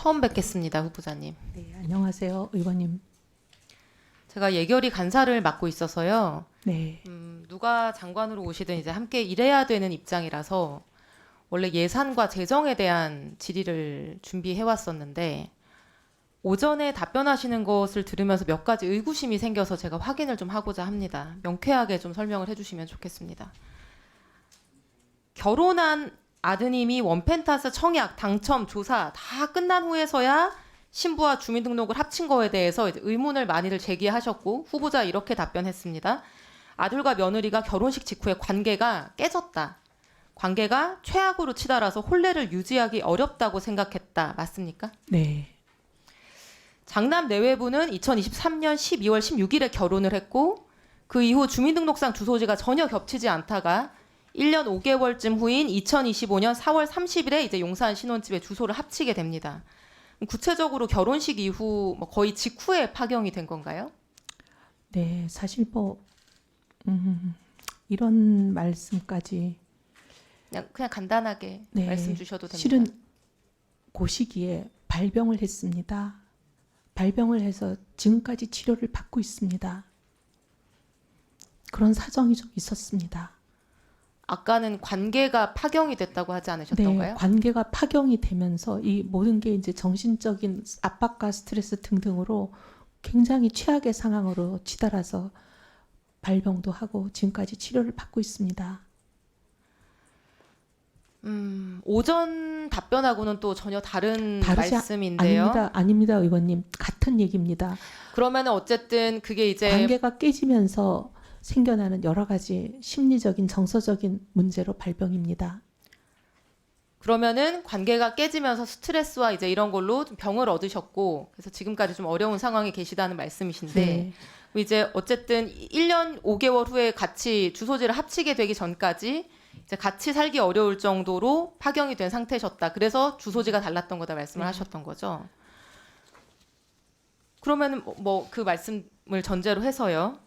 처음 뵙겠습니다, 후보자님. 네, 안녕하세요, 의원님. 제가 예결위 간사를 맡고 있어서요. 네, 누가 장관으로 오시든 이제 함께 일해야 되는 입장이라서 원래 예산과 재정에 대한 질의를 준비해 왔었는데 오전에 답변하시는 것을 들으면서 몇 가지 의구심이 생겨서 제가 확인을 좀 하고자 합니다. 명쾌하게 좀 설명을 해주시면 좋겠습니다. 결혼한 아드님이 원펜타스 청약, 당첨, 조사 다 끝난 후에서야 신부와 주민등록을 합친 거에 대해서 이제 의문을 많이들 제기하셨고 후보자 이렇게 답변했습니다. 아들과 며느리가 결혼식 직후에 관계가 깨졌다. 관계가 최악으로 치달아서 혼례를 유지하기 어렵다고 생각했다. 맞습니까? 네, 장남 내외부는 2023년 12월 16일에 결혼을 했고 그 이후 주민등록상 주소지가 전혀 겹치지 않다가 1년 5개월쯤 후인 2025년 4월 30일에 이제 용산 신혼집에 주소를 합치게 됩니다. 구체적으로 결혼식 이후 거의 직후에 파경이 된 건가요? 네, 사실 이런 말씀까지 그냥 간단하게 네, 말씀 주셔도 됩니다. 실은 그 시기에 발병을 했습니다. 발병을 해서 지금까지 치료를 받고 있습니다. 그런 사정이 좀 있었습니다. 아까는 관계가 파경이 됐다고 하지 않으셨던가요? 네, 관계가 파경이 되면서 이 모든 게 이제 정신적인 압박과 스트레스 등등으로 굉장히 최악의 상황으로 치달아서 발병도 하고 지금까지 치료를 받고 있습니다. 오전 답변하고는 또 전혀 다른 말씀인데요. 아닙니다, 의원님. 같은 얘기입니다. 그러면 어쨌든 그게 이제 관계가 깨지면서 생겨나는 여러 가지 심리적인 정서적인 문제로 발병입니다. 그러면은 관계가 깨지면서 스트레스와 이제 이런 걸로 좀 병을 얻으셨고 그래서 지금까지 좀 어려운 상황에 계시다는 말씀이신데 네. 이제 어쨌든 1년 5개월 후에 같이 주소지를 합치게 되기 전까지 이제 같이 살기 어려울 정도로 파경이 된 상태셨다. 그래서 주소지가 달랐던 거다 말씀을 하셨던 거죠. 그러면은 그 말씀을 전제로 해서요.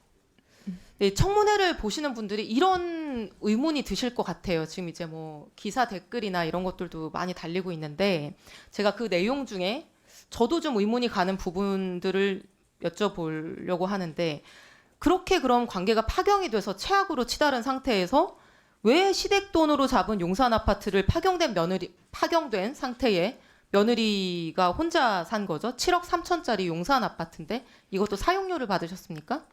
네, 청문회를 보시는 분들이 이런 의문이 드실 것 같아요. 지금 이제 기사 댓글이나 이런 것들도 많이 달리고 있는데 제가 그 내용 중에 저도 좀 의문이 가는 부분들을 여쭤보려고 하는데 그렇게 그럼 관계가 파경이 돼서 최악으로 치달은 상태에서 왜 시댁 돈으로 잡은 용산 아파트를 파경된 상태에 며느리가 혼자 산 거죠? 7억 3천짜리 용산 아파트인데 이것도 사용료를 받으셨습니까?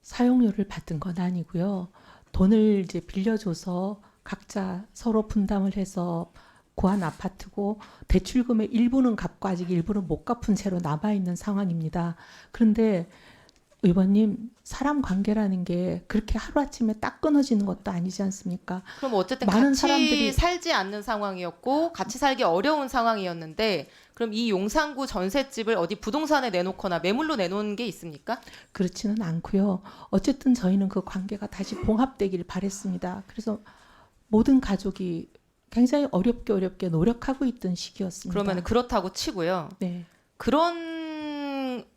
사용료를 받은 건 아니고요. 돈을 이제 빌려줘서 각자 서로 분담을 해서 구한 아파트고 대출금의 일부는 갚고 아직 일부는 못 갚은 채로 남아있는 상황입니다. 그런데 의원님, 사람 관계라는 게 그렇게 하루아침에 딱 끊어지는 것도 아니지 않습니까? 그럼 어쨌든 많은 같이 사람들이 살지 않는 상황이었고 같이 살기 어려운 상황이었는데 그럼 이 용산구 전셋집을 어디 부동산에 내놓거나 매물로 내놓은 게 있습니까? 그렇지는 않고요. 어쨌든 저희는 그 관계가 다시 봉합되길 바랬습니다. 그래서 모든 가족이 굉장히 어렵게 노력하고 있던 시기였습니다. 그러면 그렇다고 치고요. 네. 그런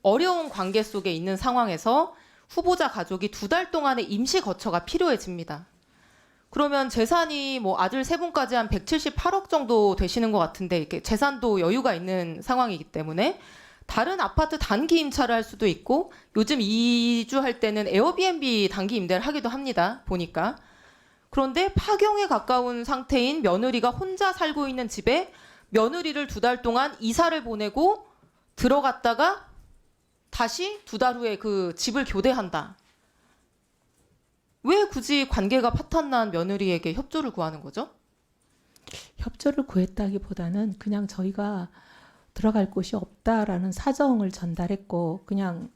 어려운 관계 속에 있는 상황에서 후보자 가족이 2달 동안의 임시 거처가 필요해집니다. 그러면 재산이 아들 3분까지 한 178억 정도 되시는 것 같은데 이렇게 재산도 여유가 있는 상황이기 때문에 다른 아파트 단기 임차를 할 수도 있고 요즘 이주할 때는 에어비앤비 단기 임대를 하기도 합니다. 보니까. 그런데 파경에 가까운 상태인 며느리가 혼자 살고 있는 집에 며느리를 2달 동안 이사를 보내고 들어갔다가 다시 2달 후에 그 집을 교대한다. 왜 굳이 관계가 파탄난 며느리에게 협조를 구하는 거죠? 협조를 구했다기보다는 그냥 저희가 들어갈 곳이 없다라는 사정을 전달했고 그냥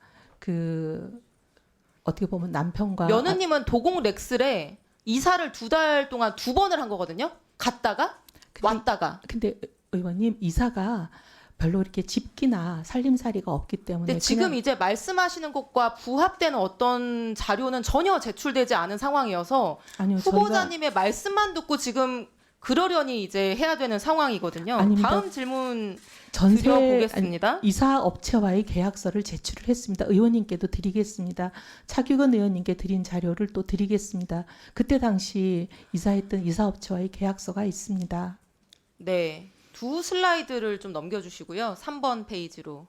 어떻게 보면 남편과 며느님은 도곡 렉슬에 이사를 2달 동안 2번을 한 거거든요. 갔다가 왔다가. 근데 의원님 이사가 별로 이렇게 집기나 살림살이가 없기 때문에 근데 지금 이제 말씀하시는 것과 부합되는 어떤 자료는 전혀 제출되지 않은 상황이어서 아니요, 후보자님의 말씀만 듣고 지금 그러려니 이제 해야 되는 상황이거든요. 아닙니다. 다음 질문 전세 드려보겠습니다. 이사 업체와의 계약서를 제출을 했습니다. 의원님께도 드리겠습니다. 차규근 의원님께 드린 자료를 또 드리겠습니다. 그때 당시 이사했던 이사 업체와의 계약서가 있습니다. 네. 두 슬라이드를 좀 넘겨주시고요. 3번 페이지로.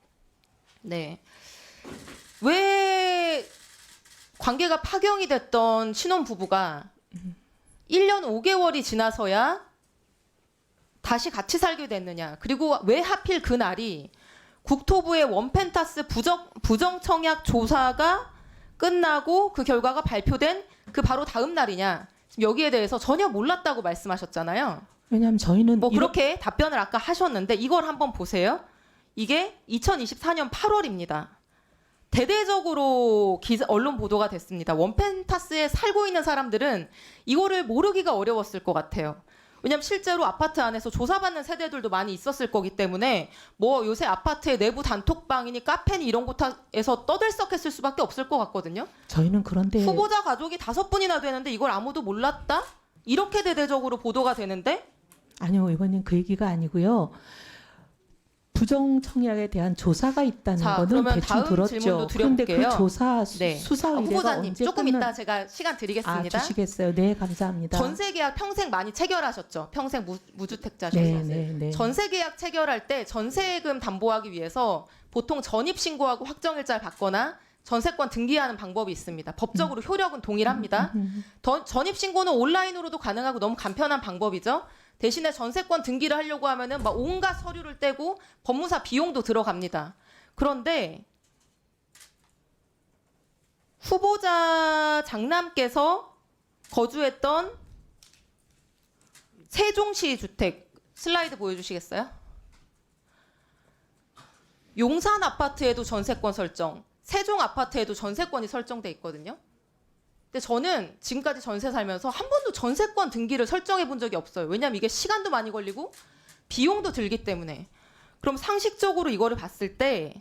네. 왜 관계가 파경이 됐던 신혼부부가 1년 5개월이 지나서야 다시 같이 살게 됐느냐. 그리고 왜 하필 그날이 국토부의 원펜타스 부정청약 조사가 끝나고 그 결과가 발표된 그 바로 다음 날이냐. 지금 여기에 대해서 전혀 몰랐다고 말씀하셨잖아요. 왜냐하면 저희는 뭐 그렇게 답변을 아까 하셨는데 이걸 한번 보세요. 이게 2024년 8월입니다. 대대적으로 언론 보도가 됐습니다. 원펜타스에 살고 있는 사람들은 이거를 모르기가 어려웠을 것 같아요. 왜냐하면 실제로 아파트 안에서 조사받는 세대들도 많이 있었을 거기 때문에 뭐 요새 아파트의 내부 단톡방이니 카페니 이런 곳에서 떠들썩했을 수밖에 없을 것 같거든요. 저희는 그런데 후보자 가족이 5분이나 되는데 이걸 아무도 몰랐다? 이렇게 대대적으로 보도가 되는데 아니요, 의원님 그 얘기가 아니고요. 부정 청약에 대한 조사가 있다는 자, 거는 그러면 대충 다음 들었죠. 질문도 그런데 드려볼게요. 그 조사 네. 수사 의뢰가 후보자님 언제 조금 끝나? 이따 제가 시간 드리겠습니다. 주시겠어요? 네, 감사합니다. 전세 계약 평생 많이 체결하셨죠? 평생 무주택자셔서. 네. 전세 계약 체결할 때 전세금 담보하기 위해서 보통 전입 신고하고 확정일자를 받거나 전세권 등기하는 방법이 있습니다. 법적으로 효력은 동일합니다. 전입 신고는 온라인으로도 가능하고 너무 간편한 방법이죠. 대신에 전세권 등기를 하려고 하면은 막 온갖 서류를 떼고 법무사 비용도 들어갑니다. 그런데 후보자 장남께서 거주했던 세종시 주택 슬라이드 보여주시겠어요? 용산 아파트에도 전세권 설정, 세종 아파트에도 전세권이 설정돼 있거든요. 근데 저는 지금까지 전세 살면서 한 번도 전세권 등기를 설정해 본 적이 없어요. 왜냐하면 이게 시간도 많이 걸리고 비용도 들기 때문에. 그럼 상식적으로 이거를 봤을 때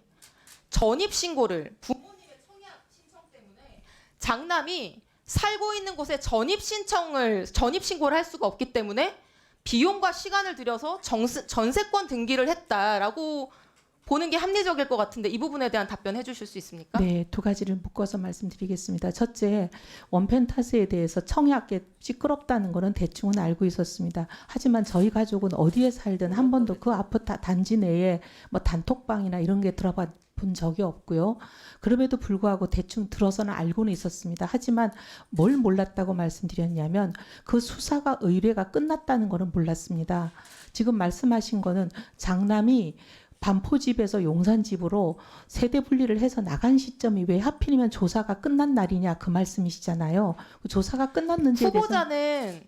전입 신고를 부모님의 청약 신청 때문에 장남이 살고 있는 곳에 전입 신고를 할 수가 없기 때문에 비용과 시간을 들여서 전세권 등기를 했다라고 보는 게 합리적일 것 같은데 이 부분에 대한 답변 해주실 수 있습니까? 네, 두 가지를 묶어서 말씀드리겠습니다. 첫째, 원펜타스에 대해서 청약에 시끄럽다는 거는 대충은 알고 있었습니다. 하지만 저희 가족은 어디에 살든 한 번도 그 아파트 단지 내에 뭐 단톡방이나 이런 게 들어봐 본 적이 없고요. 그럼에도 불구하고 대충 들어서는 알고는 있었습니다. 하지만 뭘 몰랐다고 말씀드렸냐면 그 수사가 의뢰가 끝났다는 거는 몰랐습니다. 지금 말씀하신 거는 장남이 반포집에서 용산집으로 세대 분리를 해서 나간 시점이 왜 하필이면 조사가 끝난 날이냐 그 말씀이시잖아요. 그 조사가 끝났는지에 대해서 후보자는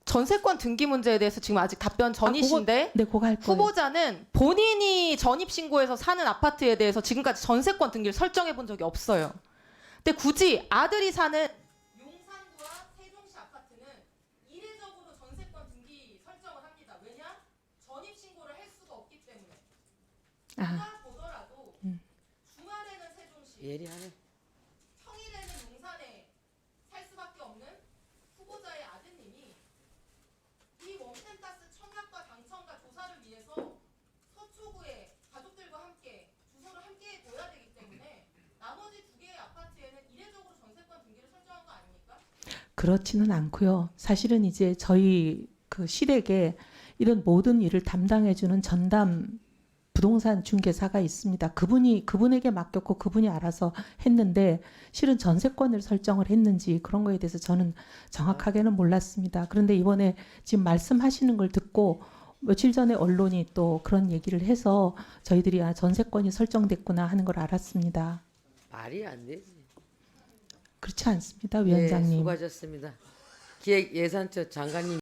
전세권 등기 문제에 대해서 지금 아직 답변 전이신데 네, 그거 할 거예요. 후보자는 본인이 전입 신고해서 사는 아파트에 대해서 지금까지 전세권 등기를 설정해 본 적이 없어요. 근데 굳이 아들이 사는 용산구와 세종시 아파트는 이례적으로 전세권 등기 설정을 합니다. 왜냐? 전입 신고를 할 수가 없기 때문에. 누가 보더라도 주말에는 세종시, 예리하네. 평일에는 용산에 살 수밖에 없는 후보자의 아드님이 이 원펜타스 청약과 당첨과 조사를 위해서 서초구에 가족들과 함께 주소를 함께 둬야 되기 때문에 나머지 두 개의 아파트에는 이례적으로 전세권 등기를 설정한 거 아닙니까? 그렇지는 않고요. 사실은 이제 저희 그 시댁에 이런 모든 일을 담당해주는 전담 부동산 중개사가 있습니다. 그분에게 맡겼고 그분이 알아서 했는데 실은 전세권을 설정을 했는지 그런 거에 대해서 저는 정확하게는 몰랐습니다. 그런데 이번에 지금 말씀하시는 걸 듣고 며칠 전에 언론이 또 그런 얘기를 해서 저희들이 전세권이 설정됐구나 하는 걸 알았습니다. 말이 안 되지. 그렇지 않습니다, 네, 위원장님. 수고하셨습니다. 기획예산처 장관님.